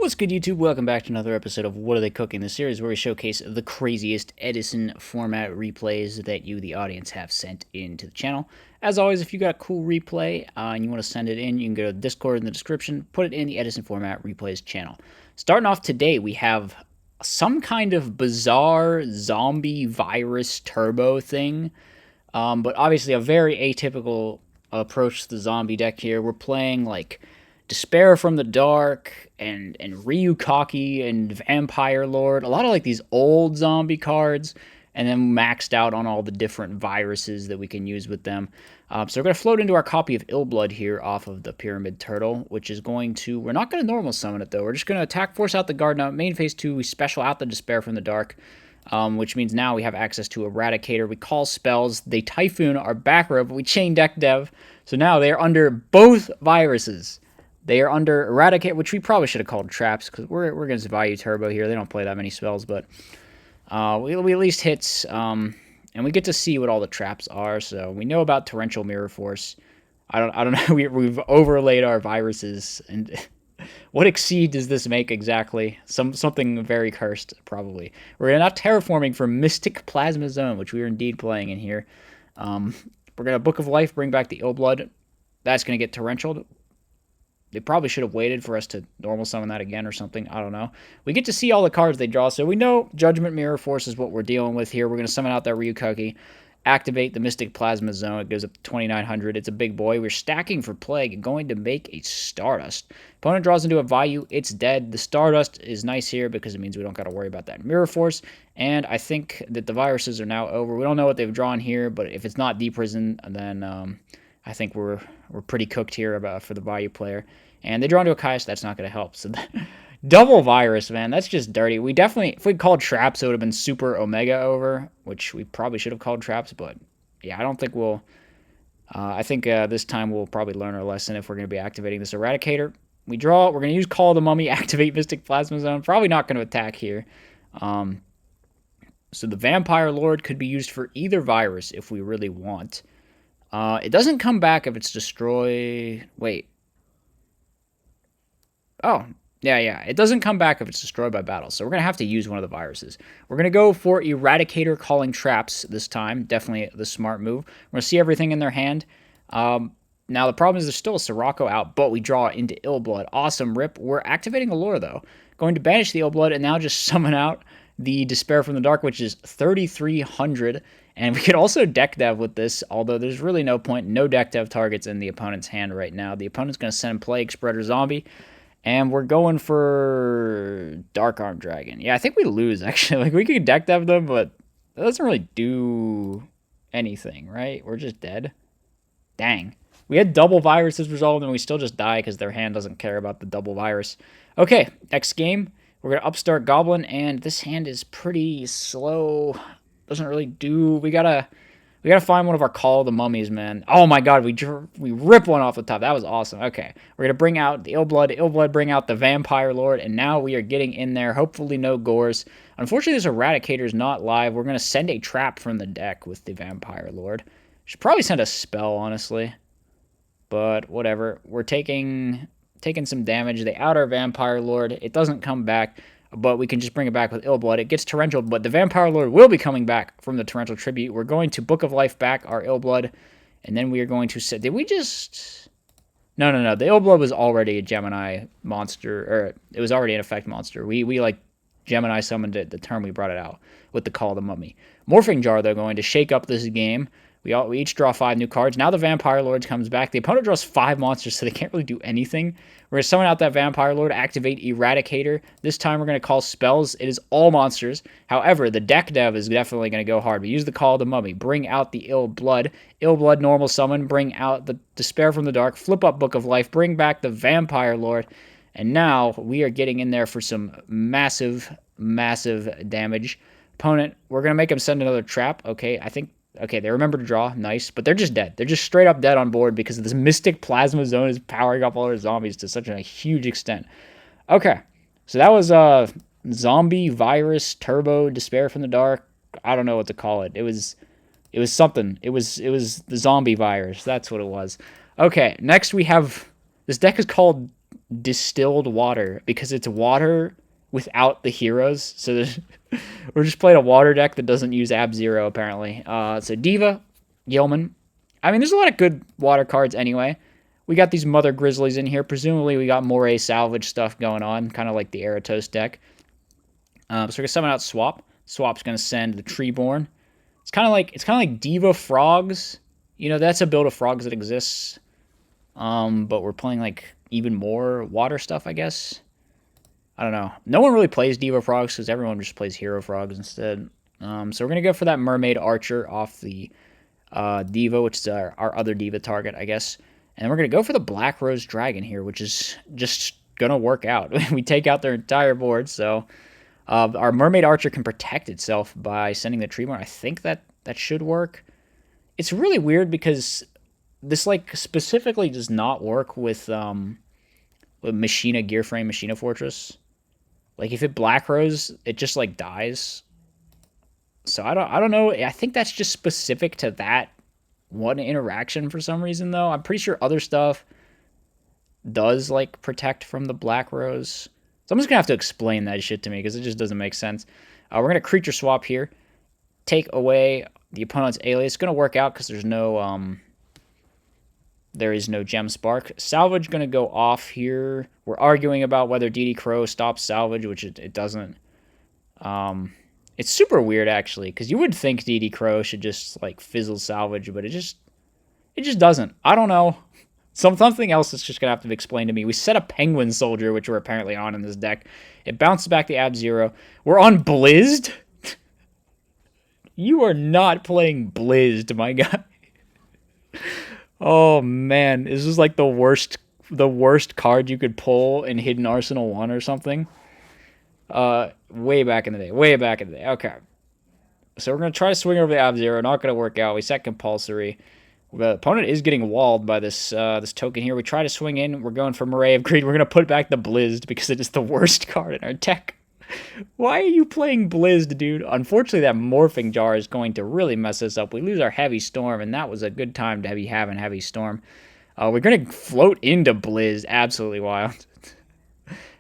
What's good, YouTube? Welcome back to another episode of What Are They Cooking? The series where we showcase the craziest Edison format replays that you, the audience, have sent into the channel. As always, if you got a cool replay and you want to send it in, you can go to Discord in the description, put it in the Edison format replays channel. Starting off today, we have some kind of bizarre zombie virus turbo thing, but obviously a very atypical approach to the zombie deck here. We're playing like Despair from the Dark and Ryukaki and Vampire Lord. A lot of like these old zombie cards, and then maxed out on all the different viruses that we can use with them. So we're going to float into our copy of Illblood here off of the Pyramid Turtle, which is going to... We're not going to normal summon it, though. We're just going to attack, force out the Garden Out. Main phase 2, we special out the Despair from the Dark, which means now we have access to Eradicator. We call spells. They Typhoon our back row, but we chain deck dev. So now they are under both viruses. They are under Eradicate, which we probably should have called Traps, because we're against Value Turbo here. They don't play that many spells, but we at least hits, and we get to see what all the traps are. So we know about Torrential Mirror Force. I don't know. We've overlaid our viruses, and what exceed does this make exactly? Something very cursed, probably. We're not terraforming for Mystic Plasma Zone, which we are indeed playing in here. We're gonna Book of Life, bring back the Illblood. That's gonna get Torrential. They probably should have waited for us to normal summon that again or something. I don't know. We get to see all the cards they draw, so we know Judgment Mirror Force is what we're dealing with here. We're going to summon out that Ryukaki, activate the Mystic Plasma Zone. It goes up to 2,900. It's a big boy. We're stacking for Plague and going to make a Stardust. Opponent draws into a Vayu. It's dead. The Stardust is nice here because it means we don't got to worry about that Mirror Force. And I think that the viruses are now over. We don't know what they've drawn here, but if it's not Deep Prison, then I think we're pretty cooked here for the Vayu player. And they draw into a Kaius, that's not going to help. So double virus, man, that's just dirty. We definitely, if we'd called Traps, it would have been super Omega over, which we probably should have called Traps, but yeah, I don't think we'll, I think this time we'll probably learn our lesson if we're going to be activating this Eradicator. We draw, we're going to use Call of the Mummy, activate Mystic Plasma Zone, probably not going to attack here. So the Vampire Lord could be used for either virus if we really want. It doesn't come back if it's destroyed, wait. Oh, yeah. It doesn't come back if it's destroyed by battle, so we're going to have to use one of the viruses. We're going to go for Eradicator calling Traps this time. Definitely the smart move. We're going to see everything in their hand. Now, the problem is there's still a Sirocco out, but we draw into Illblood. Awesome rip. We're activating Allure, though. Going to banish the Illblood and now just summon out the Despair from the Dark, which is 3,300. And we could also deck dev with this, although there's really no point. No deck dev targets in the opponent's hand right now. The opponent's going to send Plague Spreader Zombie. And we're going for Dark Arm Dragon. Yeah, I think we lose, actually. Like, we could deck dev them, but that doesn't really do anything, right? We're just dead. Dang. We had double viruses resolved, and we still just die because their hand doesn't care about the double virus. Okay, next game. We're going to upstart Goblin, and this hand is pretty slow. Doesn't really do... We gotta find one of our Call of the Mummies, man. Oh my god, we rip one off the top. That was awesome. Okay, we're going to bring out the Illblood, bring out the Vampire Lord, and now we are getting in there. Hopefully no Gores. Unfortunately, this Eradicator is not live. We're going to send a trap from the deck with the Vampire Lord. Should probably send a spell, honestly. But whatever. We're taking some damage. They out our Vampire Lord. It doesn't come back, but we can just bring it back with Illblood. It gets Torrential, but the Vampire Lord will be coming back from the Torrential Tribute. We're going to Book of Life back our Illblood, and then we are going to set... Did we just... No. The Illblood was already a Gemini monster, or it was already an effect monster. We like, Gemini summoned it the turn we brought it out with the Call of the Mummy. Morphing Jar, though, going to shake up this game. We each draw 5 new cards. Now the Vampire Lord comes back. The opponent draws 5 monsters, so they can't really do anything. We're going to summon out that Vampire Lord, activate Eradicator. This time we're going to call spells. It is all monsters. However, the deck dev is definitely going to go hard. We use the Call of the Mummy. Bring out the Illblood. Illblood normal summon. Bring out the Despair from the Dark. Flip up Book of Life. Bring back the Vampire Lord. And now we are getting in there for some massive damage. Opponent, we're going to make him send another trap. Okay, they remember to draw. Nice. But they're just dead. They're just straight up dead on board because this Mystic Plasma Zone is powering up all our zombies to such a huge extent. Okay. So that was Zombie Virus Turbo Despair from the Dark. I don't know what to call it. It was something. It was the Zombie Virus. That's what it was. Okay, next we have... This deck is called Distilled water because it's water without the heroes. So we're just playing a water deck that doesn't use Ab Zero apparently. So Diva, Yeoman. I mean, there's a lot of good water cards anyway. We got these Mother Grizzlies in here. Presumably, we got Moray salvage stuff going on, kind of like the Eratos deck. So we're gonna summon out Swap. Swap's gonna send the Treeborn. It's kind of like Diva Frogs. You know, that's a build of frogs that exists. But we're playing like even more water stuff, I guess. I don't know. No one really plays Diva Frogs because everyone just plays Hero Frogs instead. So we're gonna go for that Mermaid Archer off the Diva, which is our other Diva target, I guess. And we're gonna go for the Black Rose Dragon here, which is just gonna work out. We take out their entire board, so our Mermaid Archer can protect itself by sending the Treeborn. I think that should work. It's really weird because this like specifically does not work with Machina Gearframe, Machina Fortress. Like if it Black Rose, it just like dies. So I don't know. I think that's just specific to that one interaction for some reason though. I'm pretty sure other stuff does like protect from the Black Rose. So I'm just gonna have to explain that shit to me because it just doesn't make sense. We're gonna creature swap here, take away the opponent's alias. It's gonna work out because there is no Gem Spark. Salvage gonna go off here. We're arguing about whether DD Crow stops salvage, which it doesn't. It's super weird actually because you would think DD Crow should just like fizzle salvage, but it just doesn't. I don't know. Something else that's just going to have to be explained to me. We set a Penguin Soldier, which we're apparently on in this deck. It bounces back the Ab Zero. We're on Blizzed? You are not playing Blizzed, my guy. Oh, man. This is like the worst card you could pull in Hidden Arsenal 1 or something. Way back in the day. Way back in the day. Okay. So we're going to try to swing over the Ab Zero. Not going to work out. We set Compulsory. The opponent is getting walled by this token here. We try to swing in. We're going for Moray of Greed. We're going to put back the Blizzed because it is the worst card in our deck. Why are you playing Blizzed, dude? Unfortunately, that Morphing Jar is going to really mess us up. We lose our Heavy Storm, and that was a good time to be having Heavy Storm. We're going to float into Blizz. Absolutely wild.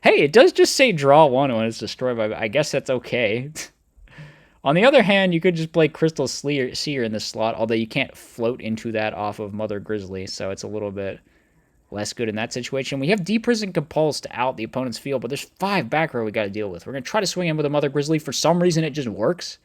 Hey, it does just say draw one when it's destroyed by... I guess that's okay. On the other hand, you could just play Crystal Seer in this slot, although you can't float into that off of Mother Grizzly, so it's a little bit less good in that situation. We have Deprison Compulse to out the opponent's field, but there's 5 back row we got to deal with. We're going to try to swing in with a Mother Grizzly. For some reason, it just works.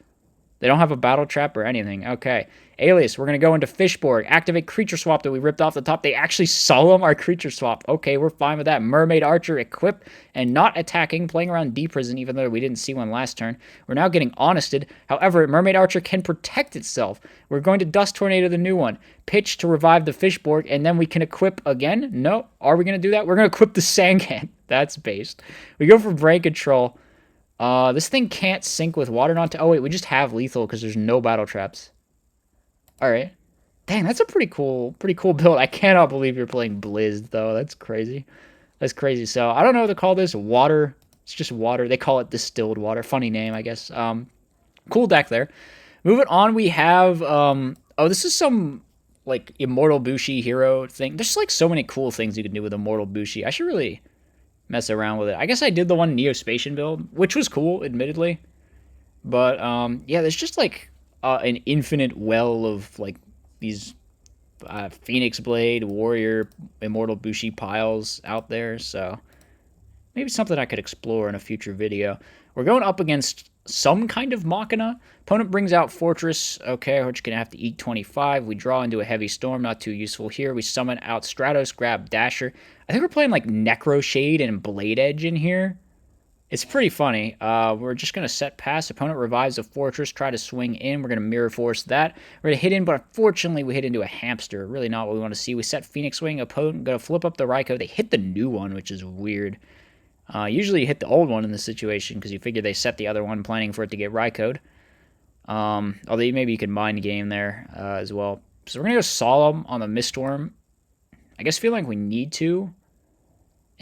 They don't have a battle trap or anything. Okay. Alias, we're going to go into Fishborg. Activate Creature Swap that we ripped off the top. They actually solemn our Creature Swap. Okay, we're fine with that. Mermaid Archer equipped and not attacking, playing around Deprison, even though we didn't see one last turn. We're now getting Honested. However, Mermaid Archer can protect itself. We're going to Dust Tornado the new one. Pitch to revive the Fishborg, and then we can equip again? No. Are we going to do that? We're going to equip the Sangan. That's based. We go for Brain Control. This thing can't sync with water not to... Oh, wait, we just have lethal because there's no battle traps. Alright. Dang, that's a pretty cool build. I cannot believe you're playing Blizzed, though. That's crazy. That's crazy. So, I don't know what to call this. Water. It's just water. They call it Distilled Water. Funny name, I guess. Cool deck there. Moving on, we have... oh, this is some, like, Immortal Bushi hero thing. There's, like, so many cool things you can do with Immortal Bushi. I should really... mess around with it. I guess I did the one Neospatian build, which was cool, admittedly. But, yeah, there's just, like, an infinite well of, like, these Phoenix Blade, Warrior, Immortal Bushi piles out there, so maybe something I could explore in a future video. We're going up against some kind of Machina. Opponent brings out Fortress. Okay, we're just going to have to eat 25. We draw into a Heavy Storm. Not too useful here. We summon out Stratos, grab Dasher. I think we're playing like Necro Shade and Blade Edge in here. It's pretty funny. We're just going to set pass. Opponent revives a Fortress. Try to swing in. We're going to Mirror Force that. We're going to hit in, but unfortunately we hit into a Hamster. Really not what we want to see. We set Phoenix Wing. Opponent going to flip up the Raikou. They hit the new one, which is weird. Usually you hit the old one in this situation because you figure they set the other one planning for it to get Raikou'd. Although maybe you can mind game there as well. So we're going to go Solemn on the Miststorm. I guess feel like we need to.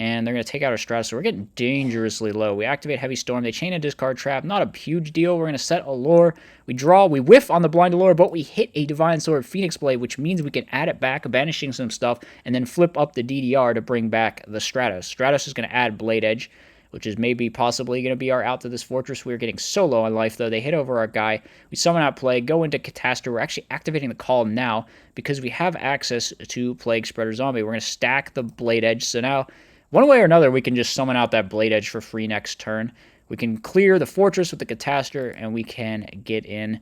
and they're going to take out our Stratus, so we're getting dangerously low. We activate Heavy Storm. They chain a discard trap. Not a huge deal. We're going to set Allure. We draw. We whiff on the Blind Allure, but we hit a Divine Sword Phoenix Blade, which means we can add it back, banishing some stuff, and then flip up the DDR to bring back the Stratus. Stratus is going to add Blade Edge, which is maybe possibly going to be our out to this fortress. We're getting so low on life, though. They hit over our guy. We summon out Plague, go into Catastrophe. We're actually activating the call now because we have access to Plague Spreader Zombie. We're going to stack the Blade Edge, so now one way or another, we can just summon out that Blade Edge for free next turn. We can clear the fortress with the Catastrophe, and we can get in.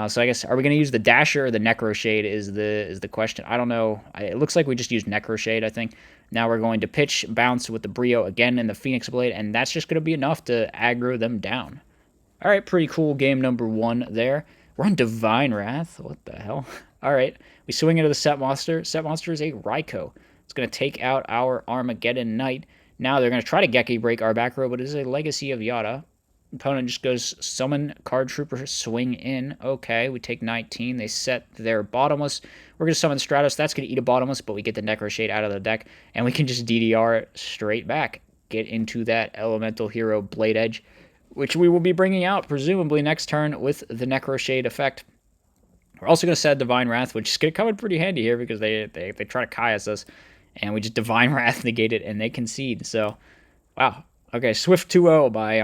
So I guess, are we going to use the Dasher or the Necro Shade is the question. I don't know. It looks like we just used Necro Shade, I think. Now we're going to pitch, bounce with the Brio again in the Phoenix Blade, and that's just going to be enough to aggro them down. All right, pretty cool game number 1 there. We're on Divine Wrath. What the hell? All right, we swing into the Set Monster. Set Monster is a Raikou. It's going to take out our Armageddon Knight. Now they're going to try to Geki break our back row, but it is a Legacy of Yada. Opponent just goes summon Card Trooper, swing in. Okay, we take 19. They set their Bottomless. We're going to summon Stratos. That's going to eat a Bottomless, but we get the Necro Shade out of the deck, and we can just DDR it straight back. Get into that Elemental Hero Blade Edge, which we will be bringing out, presumably, next turn with the Necro Shade effect. We're also going to set Divine Wrath, which is going to come in pretty handy here because they try to Caius us. And we just Divine Wrath negate it, and they concede. So, wow. Okay, Swift 2-0 by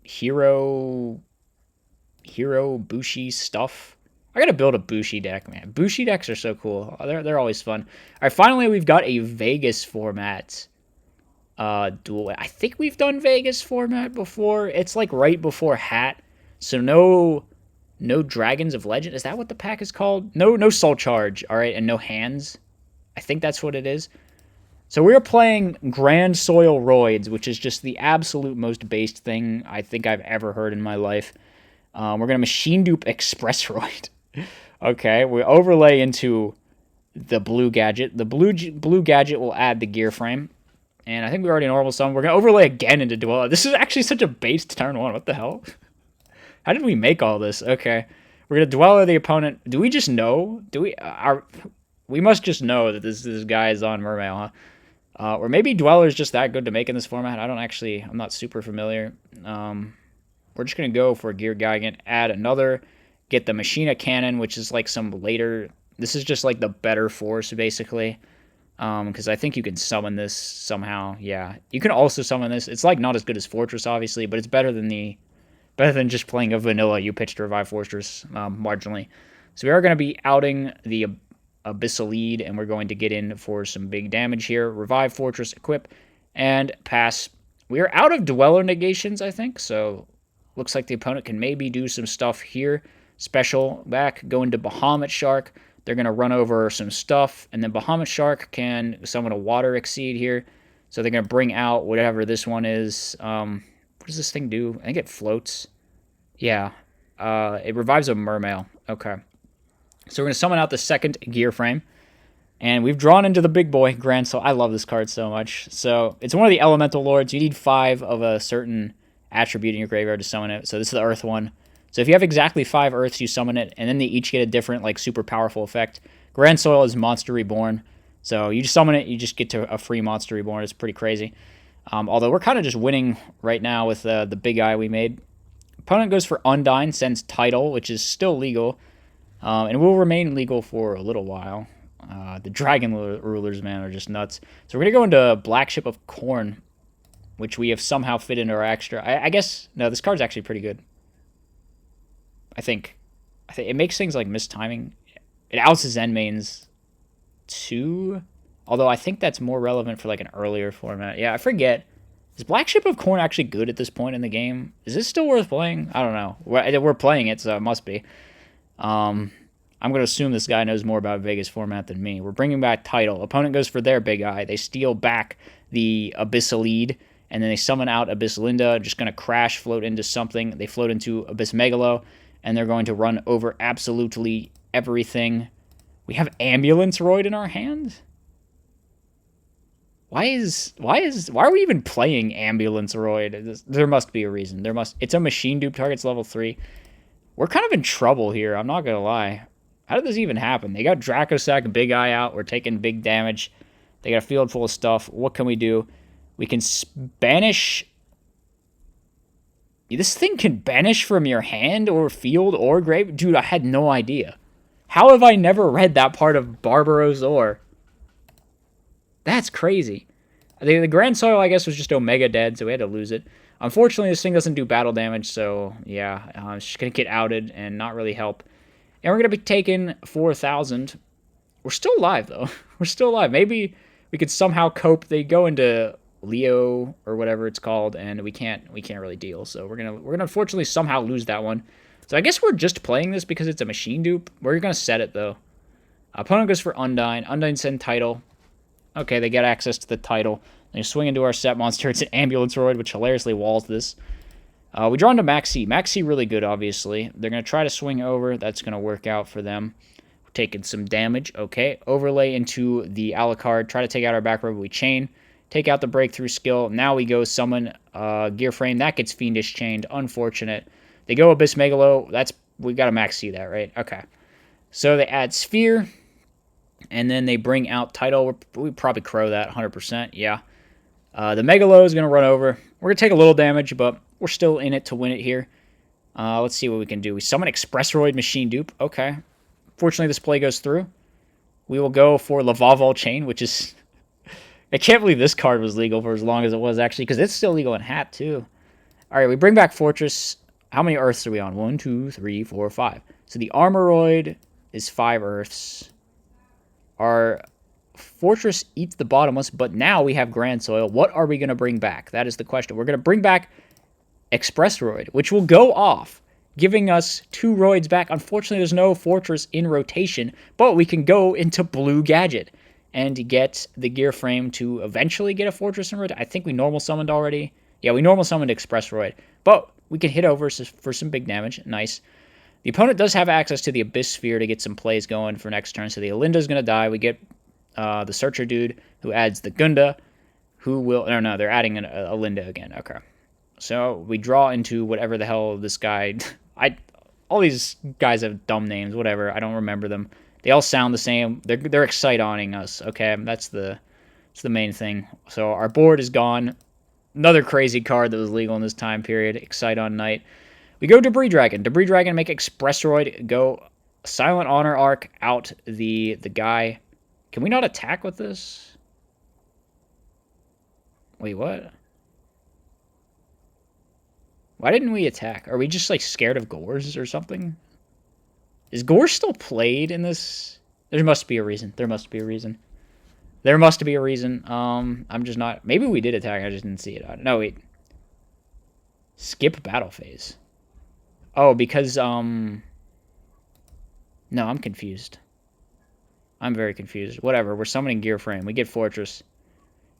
Hero Bushi stuff. I gotta build a Bushi deck, man. Bushi decks are so cool. They're always fun. All right, finally we've got a Vegas format duel. I think we've done Vegas format before. It's like right before Hat, so no Dragons of Legend. Is that what the pack is called? No Soul Charge. All right, and no hands. I think that's what it is. So we're playing Grandsoil Roids, which is just the absolute most based thing I think I've ever heard in my life. We're going to Machine Dupe Express Roid. Okay, we overlay into the blue gadget. The blue gadget will add the gear frame. And I think we already normal summon. We're going to overlay again into Dweller. This is actually such a based turn 1. What the hell? How did we make all this? Okay. We're going to Dweller the opponent. Do we just know? We must just know that this guy is on Mermail, huh? Or maybe Dweller's just that good to make in this format. I'm not super familiar. We're just going to go for a Gear Gigant, add another, get the Machina Cannon, which is like some later... This is just like the better force, basically. Because I think you can summon this somehow. Yeah, you can also summon this. It's like not as good as Fortress, obviously, but it's better than just playing a vanilla you pitch to revive Fortress marginally. So we are going to be outing the Abyssal Lead, and we're going to get in for some big damage here. Revive Fortress, equip, and pass. We are out of Dweller negations, I think, so looks like the opponent can maybe do some stuff here. Special back, go into Bahamut Shark. They're going to run over some stuff, and then Bahamut Shark can summon a Water Exceed here. So they're going to bring out whatever this one is. What does this thing do? I think it floats. Yeah. It revives a Mermail. Okay. So we're going to summon out the second gear frame. And we've drawn into the big boy, Grandsoil. I love this card so much. So it's one of the Elemental Lords. You need 5 of a certain attribute in your graveyard to summon it. So this is the Earth one. So if you have exactly 5 Earths, you summon it. And then they each get a different, like, super powerful effect. Grandsoil is Monster Reborn. So you just summon it, you just get to a free Monster Reborn. It's pretty crazy. Although we're kind of just winning right now with the big eye we made. Opponent goes for Undyne, sends Tidal, which is still legal. And will remain legal for a little while. The Dragon Rulers, man, are just nuts. So we're going to go into Black Ship of Corn, which we have somehow fit into our extra. I guess, no, this card's actually pretty good. I think it makes things like mistiming. It outs Zenmane's 2, although I think that's more relevant for like an earlier format. Yeah, I forget. Is Black Ship of Corn actually good at this point in the game? Is this still worth playing? I don't know. We're playing it, so it must be. I'm going to assume this guy knows more about Vegas format than me. We're bringing back Tidal. Opponent goes for their big eye. They steal back the Abyssal Lead, and then they summon out Abyss Linda. Just going to crash, float into something. They float into Abyss Megalo, and they're going to run over absolutely everything. We have Ambulance Roid in our hand? Why are we even playing Ambulance Roid? There must be a reason. It's a machine dupe, target's level 3. We're kind of in trouble here, I'm not going to lie. How did this even happen? They got Dracosac, Big Eye out. We're taking big damage. They got a field full of stuff. What can we do? We can banish. This thing can banish from your hand or field or grave? Dude, I had no idea. How have I never read that part of Barbaros Ore? That's crazy. The Grandsoil, I guess, was just Omega dead, so we had to lose it. Unfortunately, this thing doesn't do battle damage, so yeah, it's just going to get outed and not really help. And we're going to be taking 4,000. We're still alive, though. We're still alive. Maybe we could somehow cope. They go into Leo or whatever it's called, and we can't really deal. So we're gonna unfortunately somehow lose that one. So I guess we're just playing this because it's a machine dupe. We're gonna set it though. Opponent goes for Undyne. Undyne send title. Okay, they get access to the title. They swing into our set monster. It's an ambulance Roid, which hilariously walls this. We draw into Maxi. Maxi really good, obviously. They're gonna try to swing over. That's gonna work out for them. We're taking some damage. Okay, overlay into the Alucard. Try to take out our back row. We chain. Take out the breakthrough skill. Now we go summon Gear Frame. That gets Fiendish Chained. Unfortunate. They go Abyss Megalo. We got to max see that, right? Okay. So they add Sphere. And then they bring out Title. We probably crow that 100%. Yeah. The Megalo is going to run over. We're going to take a little damage, but we're still in it to win it here. Let's see what we can do. We summon Express Roid Machine Dupe. Okay. Fortunately, this play goes through. We will go for Lavaval Chain, which is... I can't believe this card was legal for as long as it was, actually, because it's still legal in Hat, too. All right, we bring back Fortress. How many Earths are we on? 1, 2, 3, 4, 5. So the Armoroid is 5 Earths. Our Fortress eats the bottomless, but now we have Grandsoil. What are we going to bring back? That is the question. We're going to bring back Express Roid, which will go off, giving us 2 Roids back. Unfortunately, there's no Fortress in rotation, but we can go into Blue Gadget and get the Gear Frame to eventually get a Fortress in rotation. I think we normal summoned already. Yeah, we normal summoned Express Roid, but we can hit over for some big damage. Nice. The opponent does have access to the Abyss Sphere to get some plays going for next turn, so the Alinda's going to die. We get the Searcher dude who adds the Gunda, who will... No, they're adding an Alinda again. Okay. So we draw into whatever the hell this guy... All these guys have dumb names, whatever. I don't remember them. They all sound the same. They're excite-oning us, okay? That's the main thing. So our board is gone. Another crazy card that was legal in this time period. Excite-on Knight. We go Debris Dragon. Debris Dragon make Express Roid. Go Silent Honor Arc out the guy. Can we not attack with this? Wait, what? Why didn't we attack? Are we just, like, scared of Gores or something? Is Gore still played in this? There must be a reason. There must be a reason. There must be a reason. I'm just not... Maybe we did attack. I just didn't see it. No, wait. Skip battle phase. Oh, because, No, I'm confused. I'm very confused. Whatever. We're summoning Gear Frame. We get Fortress.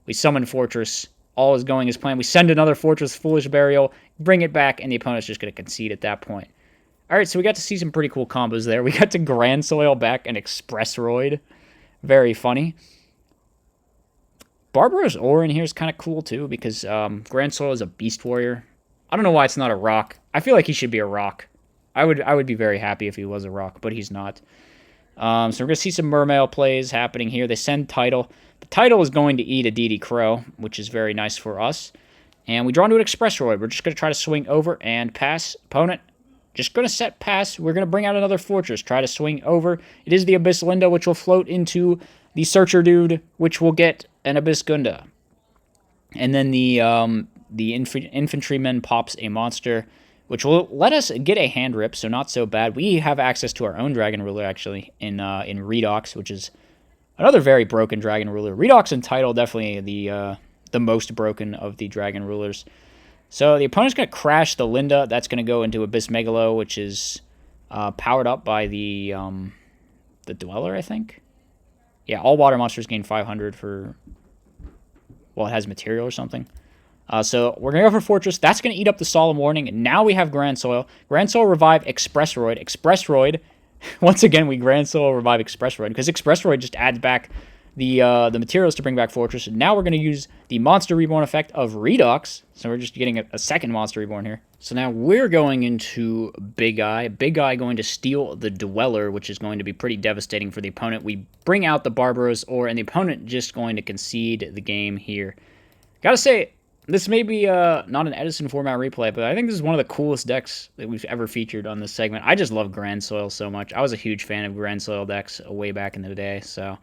We summon Fortress. All is going as planned. We send another Fortress, Foolish Burial, bring it back, and the opponent's just going to concede at that point. Alright, so we got to see some pretty cool combos there. We got to Grandsoil back and Express Roid. Very funny. Barbaros Ore in here is kind of cool, too, because Grandsoil is a Beast Warrior. I don't know why it's not a rock. I feel like he should be a rock. I would be very happy if he was a rock, but he's not. So we're going to see some Mermail plays happening here. They send Title. The Title is going to eat a DD Crow, which is very nice for us. And we draw into an Express Roid. We're just going to try to swing over and pass. Opponent, just going to set pass. We're going to bring out another Fortress. Try to swing over. It is the Abyss Linda, which will float into the Searcher dude, which will get an Abyss Gunda. And then the Infantryman pops a monster, which will let us get a hand rip, so not so bad. We have access to our own Dragon Ruler, actually, in Redox, which is another very broken Dragon Ruler. Redox and Title, definitely the most broken of the Dragon Rulers. So the opponent's going to crash the Linda. That's going to go into Abyss Megalo, which is powered up by the Dweller, I think. Yeah, all water monsters gain 500 for... Well, it has material or something. So we're going to go for Fortress. That's going to eat up the Solemn Warning. Now we have Grandsoil. Grandsoil revive Express Roid. Express Roid. Once again, we Grandsoil revive Express Roid, because Express Roid just adds back the materials to bring back Fortress. Now we're going to use the Monster Reborn effect of Redux. So we're just getting a second Monster Reborn here. So now we're going into Big Eye. Big Eye going to steal the Dweller, which is going to be pretty devastating for the opponent. We bring out the Barbaros Ore, and the opponent just going to concede the game here. Gotta say, this may be not an Edison format replay, but I think this is one of the coolest decks that we've ever featured on this segment. I just love Grandsoil so much. I was a huge fan of Grandsoil decks way back in the day, so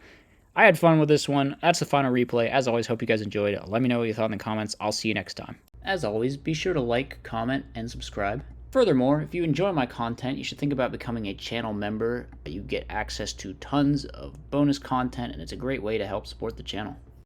I had fun with this one. That's the final replay. As always, hope you guys enjoyed it. Let me know what you thought in the comments. I'll see you next time. As always, be sure to like, comment, and subscribe. Furthermore, if you enjoy my content, you should think about becoming a channel member. You get access to tons of bonus content, and it's a great way to help support the channel.